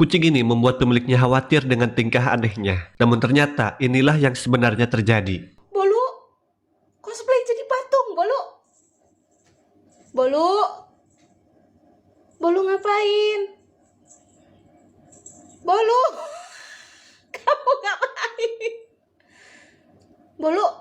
Kucing ini membuat pemiliknya khawatir dengan tingkah anehnya. Namun ternyata inilah yang sebenarnya terjadi. Bolu, cosplay jadi patung, Bolu. Bolu. Bolu ngapain? Bolu. Kamu ngapain? Bolu.